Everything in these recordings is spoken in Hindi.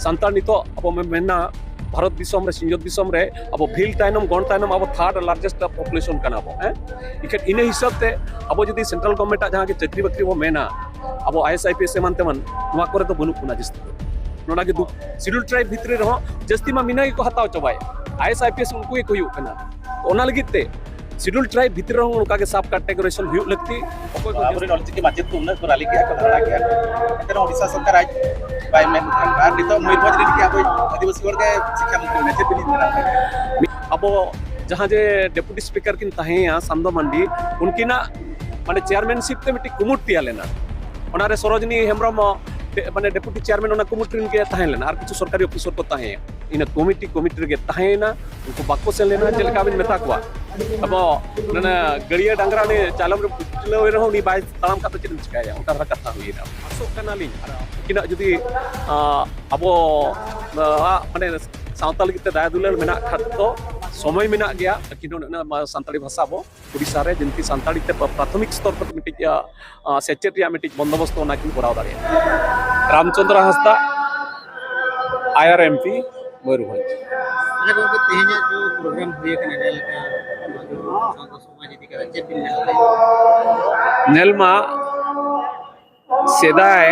santar nito abo mena Bharat दिसम रे सिंजोत दिसम रे अब भील तायनम गण तायनम अब थर्ड लार्जेस्ट पॉपुलेशन कना अब इखे इने हिसाब ते अब जदी सेंट्रल गवर्नमेंट जहां के चाकरी बकरी वो मेना अब ISIPS एमान तेमन नवा करे तो बनु कुना जस्ती नोना के शेड्यूल ट्राइब भितरे रहो जस्ती मा मिना को हताव चबाय ISIPS उनको ही कोई कना ओना लगित ते शेड्यूल ट्राइब भितरे रहो उनका के सब कैटेगराइजेशन हुई लगती अकोय को आबरे नॉलेज के माध्यम को उन्नत कराली के को धरा के एतर ओडिसा सरकार आज बाय मेन बार नितो मयूरभंज रे के आबो आदिवासी वर्ग के शिक्षा मंत्री मैसेज भी नहीं अब जहां जे डेप्यूटी स्पीकर किन ताहेया सांदो मंडी उनकी ना माने चेयरमैनशिप ते मिटी कुमुटिया लेना ओनारे सरोजनी हेमब्रम माने डेप्यूटी चेयरमैन ओना कुमुट्रिन के ताहे लेना और कुछ सरकारी ऑफिसर को ताहे इन कमिटी रे ताहेना उनको बाको से लेना जेलका बिन मेता को अब ना गड़िया डांगरा ने चालम रे पुतले रहो नी बाय तालाम का चिन चिकाया उनका कथा हुई ना असो कनाली किना जदी अब माने सावताल गिते दाया दुलाल मेना खात तो समय मेना गया किनो ना सानताली भाषा बो उड़ीसा रे जिनकी सानताली ते प्राथमिक स्तर पर मिटी सेचेट या मिटी बंदोबस्त ओना किन कराव दारे रामचंद्र हंसदा IRMP मयूरभंज अच्छा को तेहना जो प्रोग्राम हुए कने नेलका जो समाज इदी का चेक बिन नेलमा सेदाय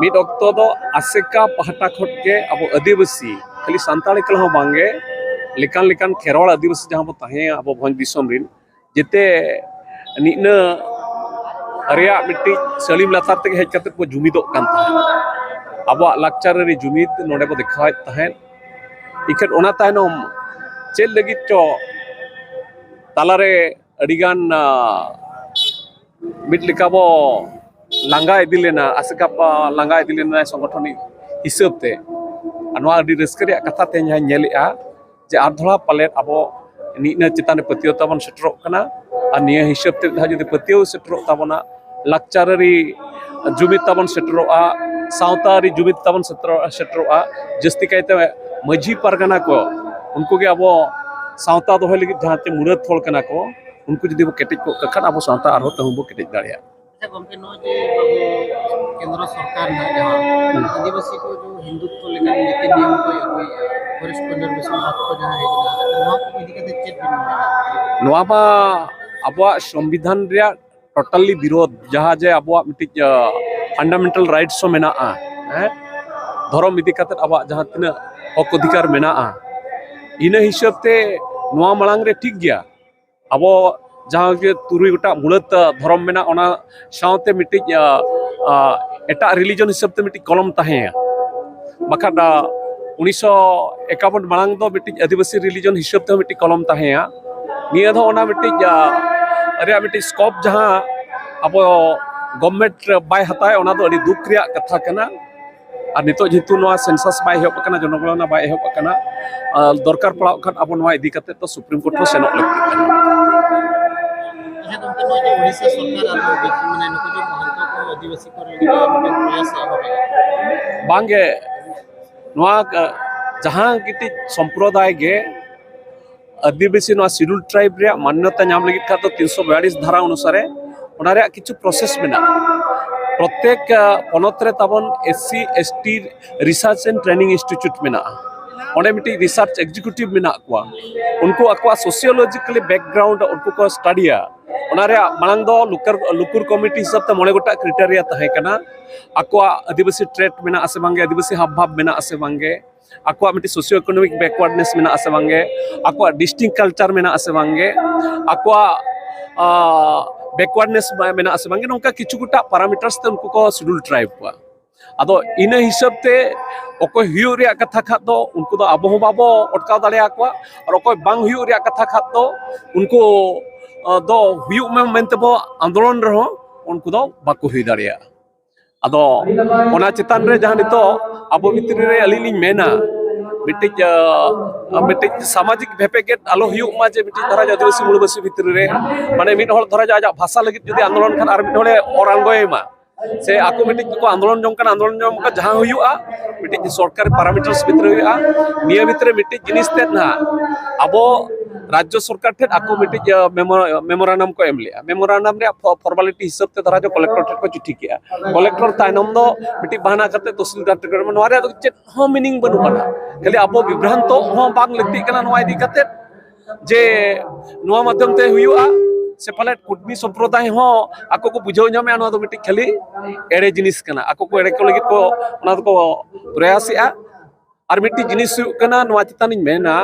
मिद ऑक्टो दो आसेका पहाटा खट के अब आदिवासी खाली सानताली कल हो बांगे लेकान लेकान खेरवाल आदिवासी जहां बो ताहे अब भंज दिसम रिन जेते निना अरिया मिट्टी सलीम लातार तक हेज कते को जुमिदो कान ताहे अब लाक्चर रे जुमिद नोडे को दिखाय ताहे इखन ओना तायनम चेल लगी तो तालारे अडिगान मिट लिकाबो लांगा इदी लेना आसेका लांगा इदी लेना संगठन हिसाब ते अनवा अडी रस्कर कथा ते नेलेआ जे आधड़ा पाले अब निना चिताने पतियो तबन सेटरो कना और निया हिसाब ते जदी पतियो सेटरो तबना लाक्चररी जुमिद तबन सेटरोआ सावतारी जुमिद तबन सेटरोआ जस्ती कहते मझी परगना को उनको के अब सावता दोहे लगी जहां ते मुरत थोड़ कना को उनको जदी वो केटेज को कखन अब सावता आरो त हमबो केटेज दाड़िया अच्छा गमके नो जे केंद्र सरकार ना जहां आदिवासी को जो हिंदुत्व लेकर नीति नियम को फॉरेस्ट कंजर्वेशन एक्ट को जहां हेजना नवा को इदी कते चेक बिन नवा बा अबवा संविधान रे टोटली विरोध जहां जे अबवा मिटी फंडामेंटल राइट्स मेना धर्म इदी कते अब जहां तिना हक अधिकार मेना इन हिसाब ते नवा मलांग रे ठीक गया अब जहां के तुरुई गोटा मुलत धर्म मेना ओना सावते मिटी एटा रिलीजन हिसाब ते मिटी कलम ताहे बखा 1951 मलांग दो मिटी आदिवासी रिलीजन हिसाब ते मिटी कलम ताहे निया दो ओना मिटी अरे मिटी स्कोप जहां अब गवर्नमेंट बाय हताय ओना दो अडी दुख रिया कथा कना और नितो जेतु नवा सेंसस बाय हेप कना जनगणना बाय हेप कना दरकार पड़ाव खान अब नवा इदी कते तो सुप्रीम कोर्ट सेनक लगती अच्छा गमके नो जे ओडिसा सरकार आलो माने नको जो महंत को आदिवासी को लगी प्रयास है बांगे नवा जहां किति संप्रदाय गे आदिवासी नवा शेड्यूल ट्राइब रे मान्यता नाम लगी का तो 342 धारा अनुसार ओना रे किछु प्रोसेस मेना प्रत्येक पनत रे तबन SC ST research and training institute मेना ओने मिटी रिसर्च एग्जीक्यूटिव मेना को उनको अक्वा सोशियोलॉजिकली बैकग्राउंड उनको को स्टडीया ओना रे मांग दो लुकुर कमिटी हिसाब ते मोने गोटा क्राइटेरिया ताहे कना अक्वा आदिवासी ट्रेट मेना आसे बांगे आदिवासी हाव भाव मेना आसे बांगे अक्वा मिटी सोशियो इकोनॉमिक बैकवर्डनेस मेना आसे बांगे अक्वा डिस्टिंक्ट कल्चर मेना आसे बांगे अक्वा बैकवर्डनेस मेना आसे बांगे नोका किछु गोटा पैरामीटर्स ते उनको को शेड्यूल ट्राइब को आदो इन हिसाब ते अकोय हुयु रे कथा खा दो उनको दो अब हो बाबो अटकाव दाड़े आकवा और अकोय बांग हुयु रे कथा खा दो उनको दो हुयु में मेनते बो आंदोलन रहो उनको दो बाको हुई दाड़िया आदो ओना चितान रे जहां नितो अब भितरी रे अलिनी मेना मिट्टी सामाजिक भेपेगेट आलो हुयु मा जे मिट्टी धरा आदिवासी मूलबासी भितरी रे माने मिट हल धरा जा भाषा लगी जदी आंदोलन खान आर मिट हले और आंगोय मा से आको मिट्टी को आंदोलन जम का जहां हुयुआ मिट्टी सरकारी पैरामीटर्स भितर हुयुआ निया भितर मिट्टी जिनिस ते ना अब राज्य सरकार ठेन आको मिट्टी मेमोरांडम को एम लिया मेमोरांडम रे फॉर्मेलिटी हिसाब ते धरा जो कलेक्टर ठेन को चिट्ठी किया कलेक्टर तायनम दो मिट्टी बहाना करते तहसीलदार ठेन को नोरे तो चेत हो मीनिंग बनु बना खाली आपो विभ्रांत हो बांग लगती कना नोआ इदी करते जे नोआ माध्यम ते हुयुआ से पाले कुटमी संप्रदाय हो आको को बुझाव ᱧᱟᱢᱮ ᱱᱚᱣᱟ ᱫᱚ ᱢᱤᱴᱤᱡ ᱠᱷᱟᱹᱞᱤ ᱮᱲᱮ ᱡᱤᱱᱤᱥ ᱠᱟᱱᱟ ᱟᱠᱚ ᱠᱚ ᱮᱲᱮ ᱠᱚ ᱞᱟᱹᱜᱤᱫ ᱠᱚ ᱚᱱᱟ ᱫᱚᱠᱚ ᱯᱨᱚᱭᱟᱥᱮᱜᱼᱟ ᱟᱨ ᱢᱤᱴᱤᱡ ᱡᱤᱱᱤᱥ ᱦᱩᱭᱩᱜ ᱠᱟᱱᱟ ᱱᱚᱣᱟ ᱪᱮᱛᱟᱱ ᱤᱧ ᱢᱮᱱᱟ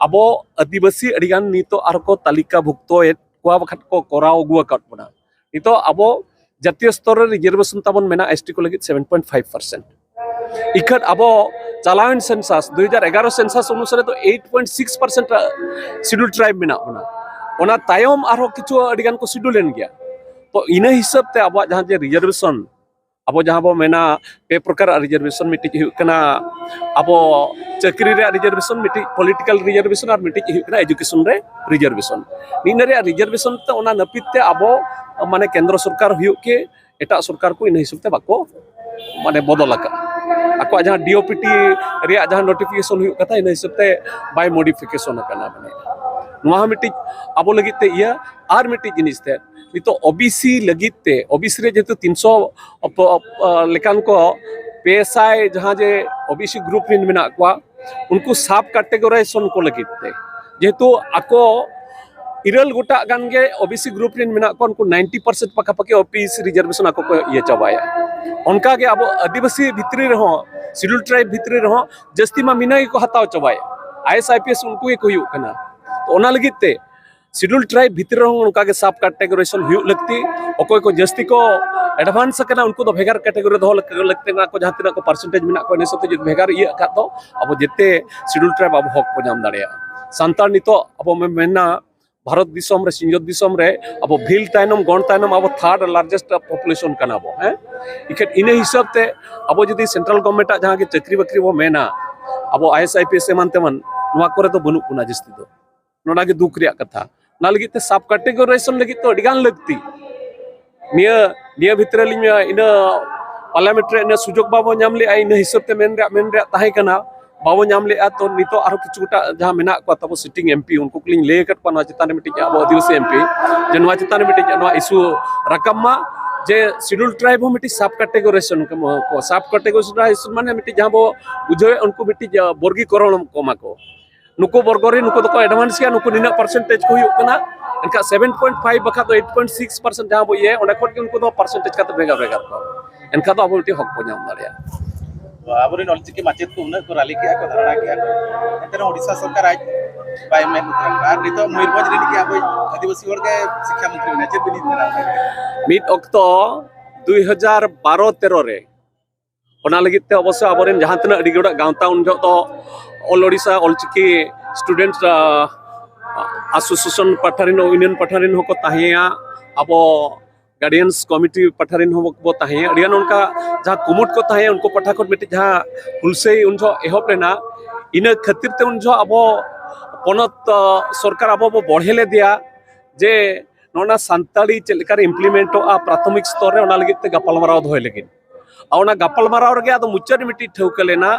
ᱟᱵᱚ ᱟᱹᱫᱤᱵᱟᱹᱥᱤ ᱟᱹᱰᱤᱜᱟᱱ ᱱᱤᱛᱚᱜ ᱟᱨ ᱠᱚ ᱛᱟᱹᱞᱤᱠᱟ ᱵᱷᱩᱠᱛᱚᱭᱮᱫ ᱠᱚᱣᱟ ᱵᱟᱠᱷᱟᱱ ᱠᱚ ᱠᱚᱨᱟᱣ ᱟᱹᱜᱩ ᱟᱠᱟᱫ ᱵᱚᱱᱟ ᱱᱤᱛᱚᱜ ᱟᱵᱚ ᱡᱟᱹᱛᱤᱭᱚ ᱥᱛᱚᱨ ᱨᱮ রিজার্ভেশন ᱛᱟᱵᱚᱱ ᱢᱮᱱᱟᱜᱼᱟ ᱮᱥᱴᱤ ᱠᱚ ᱞᱟᱹᱜᱤᱫ 7.5% इखट अबो चालावन सेंसास 2011 सेंसास अनुसार तो 8.6% शेड्यूल ट्राइब मेना बना ओना तायम आरो किछु अडिगान को शेड्यूल एन गया तो इना हिसाब ते अब जहां जे रिजर्वेशन अब जहां बो मेना पे प्रकार रिजर्वेशन मिटि हुई कना अब चाकरी रे रिजर्वेशन मिटि पॉलिटिकल रिजर्वेशन और मिटि हुई कना एजुकेशन रे रिजर्वेशन इन रे रिजर्वेशन ते ओना नपित ते अब माने केंद्र सरकार हुई के एटा सरकार को इन हिसाब ते बाको माने बदल आका आको जहां डीओपीटी रे जहां नोटिफिकेशन हुई कथा इन हिसाब ते बाय मॉडिफिकेशन कना माने नोआ मिटि अब लगित ते या आर मिटि जिनिस ते नितो ओबीसी लगित ते ओबीसी रे जेतु 300 लेकान को पेसाय जहां जे ओबीसी ग्रुप रिन मेना को उनको सब कैटेगराइजेशन को लगित ते जेतु आको इरल गोटा गान गे ओबीसी ग्रुप रिन मेना को उनको 90% पका पके ओबीसी रिजर्वेशन आको को ये चबाया उनका के अब आदिवासी भितरी रहो शेड्यूल ट्राइब भितरी रहो जस्ती मा मिना को हताव चबाया आईएसआईपीएस उनको एक हुई कना तो ओना लगित ते शेड्यूल ट्राइब भितर उनका के सब कैटेगराइजेशन हुई लगती अकोय को जस्ती को एडवांस कना उनको तो भेगार कैटेगरी दो लगते ना को जहां तना को परसेंटेज मेना को नेसते जो भेगार ये का तो अब जेते शेड्यूल ट्राइब अब हक को नाम दाड़िया संताल नितो अब मेना भारत दिसम रे सिंजोत दिसम रे अब भील तायनम गण तायनम अब थर्ड लार्जेस्ट पॉपुलेशन कना बो हैं इखे इन हिसाब ते अब जदी सेंट्रल गवर्नमेंट जहां के चाकरी बकरी वो मेना अब आईएसआईपीएस एमान तेमन नोआ करे तो बनु पुना जस्ती दो नोना के दुख रिया कथा ना लगित ते सब कैटेगराइजेशन लगित तो अडिगान लगती निया निया भितर लिम इन पार्लियामेंट रे सुजोग बाबो नाम ले इन हिसाब ते मेन रे ताहे कना बाबो नाम ले तो नितो आरो किछुटा जहां मेना को तब सिटिंग एमपी उनको क्लिंग ले कट पना चितान मिटि अब आदिवासी एमपी जे नोआ चितान मिटि नोआ इशू रकम जे शेड्यूल ट्राइब हो मिटि सब कैटेगराइजेशन को सब कैटेगराइजेशन माने मिटि जहां बो बुझे उनको मिटि वर्गीकरण कोमा को नुको बर्गरी नुको तो एडवांस या नुको निना परसेंटेज को हुई कना इनका 7.5 बखा तो 8.6% जहां बो ये ओने खट के उनको तो परसेंटेज का तो बेगा बेगा तो इनका तो अब मिटि हक को नाम दाड़िया आबरे नलचिकी माचेत को उन्ना को राली किया को धारणा किया को एतने ओडिसा सरकार आज बाय मेन उतर नितो मयूरभंज रे कि अब आदिवासी वर्ग के शिक्षा मंत्री ने चेत बिनी मेना मिट अक्तो 2012-13 रे ओना लगित ते अवश्य आबरेन जहां तना अडी गोडा गांवता उन जो तो all Odisha Ol Chiki students association पठारिन यूनियन पठारिन हो को ताहिया अब गार्डियंस कमिटी पठारिन हो को ताहिया अडियान उनका जहां कुमुट को ताहिया उनको पठाखट मिटि जहां हुलसे उन जो एहप लेना इन खातिर ते उन जो अब पनत सरकार अब बढ़ेले दिया जे नोना संताली चेलकार इम्प्लीमेंट प्राथमिक स्तर रे ओना लगित ते गपालमाराव दोय लगिन और गपालमाराव रे अब मुचार मिट्टी ठेक लेना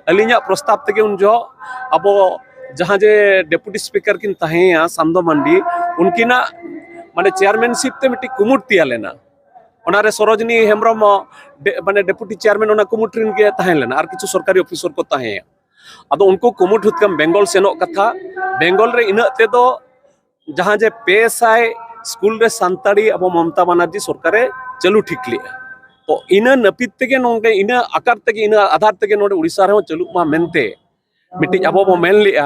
अलिया प्रस्ताव तक उन जो अब जहां जे डेपुटी स्पीकर किन तहेया सांदो मंडी उनकिना माने चेयरमैनशिप ते मिट्टी कुमुट तिया लेना ओना रे सरोजनी हेम्ब्रम माने डेपुटी चेयरमैन ओना कुमुट रिन के तहे लेना और किछु सरकारी ऑफिसर को तहेया अदो उनको कुमुट हुतकम बेंगल सेनो कथा बेंगल रे इना ते दो जहां जे पेसाय स्कूल रे संताड़ी अब ममता बनर्जी सरकारे चालू ठीक लिया तो इन नपित तेगे नोंगे इन आकार तेगे इन आधार तेगे नोडे उड़ीसा रे चालू मा मेनते मिट्टी अब बो मेन लिया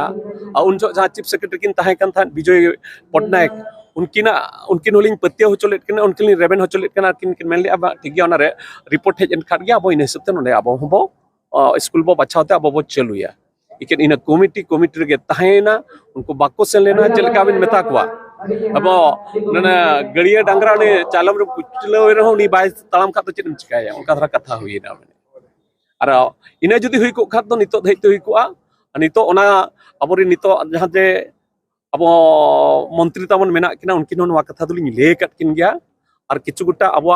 उन जो जहां चीफ सेक्रेटरी किन ताहे कन था विजय पटनायक उनकिन होलिंग पत्या हो चलेत कना उनकिन रेबेन हो चलेत कना किन मेन लिया ठीक गया ओना रे रिपोर्ट हेज एन खाट गया अब इन हिसाब ते नोडे अब हबो स्कूल बो बचावते अब बो चालूया इकिन इन कमिटी रे ताहेना उनको बाको सेन लेना चलका बिन मेता कुआ अब ना गड़िया डांगरा ने चालम रे कुचलो रहो नी बाय तालाम खा तो चेम चिकाया उनका धरा कथा हुई ना और इना जदी हुई को खात तो नितो धैते हुई को नितो ओना अबोरी नितो जहां जे अब मंत्री तामन मेना किना उनकिन नोवा कथा दुलिन ले कट किन गया और किछु गुटा अब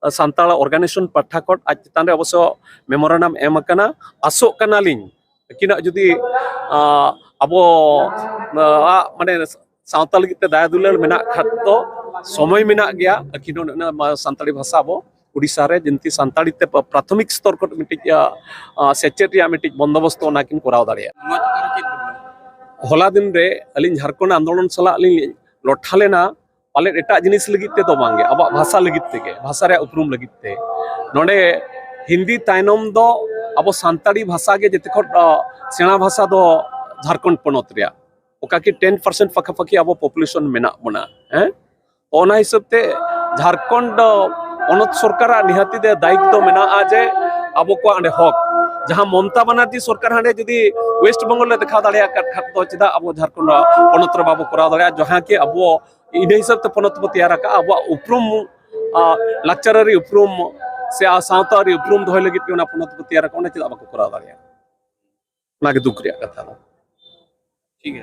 सांताल ऑर्गेनाइजेशन पठाकोट आज चितान रे अवश्य मेमोरेंडम एम कना आसो कना लिन किना जदी अब माने सावता लगित ते दाया दुलार मेना खात तो समय मेना गया अखिनो सानताड़ी भाषा अब उड़ीसा रे जिनती सानताड़ी ते प्राथमिक स्तर को मिटिक सेचेट या मिटिक बंदोबस्त नाकिन कराव दाड़िया ᱱᱚᱣᱟ ᱪᱮᱛᱟᱱ ᱨᱮ ᱪᱮᱫ ᱵᱤᱱ होला दिन रे अलिन झारखंड आंदोलन सला अलिन लठा लेना पाले एटा जिनिस लगित ते तो बांगे अब भाषा लगित ते भाषा रे उपरूम लगित ते नोडे हिंदी तायनम दो अब सानताड़ी भाषा के जते खट सेना भाषा दो झारखंड पनत रिया ओका कि 10% फकाफकी अब पॉपुलेशन मेना बना हैं ओना हिसाब ते झारखंड पनत सरकार निहाती दे दायित्व दो मेना आजे अब को अंडे हक जहां ममता बनर्जी सरकार हांडे जदि वेस्ट बंगाल ले देखा दाड़िया खात तो चिदा अब झारखंड पनत रे बाबू करा दाड़िया जहां के अब इन हिसाब ते पनत बो तैयार का अब उपरूम लाक्चरारी उपरूम से सावतारी उपरूम दोय लगित के ओना पनत बो तैयार का ओना चिदा बाको करा दाड़िया ना के दुख रिया कथा ठीक है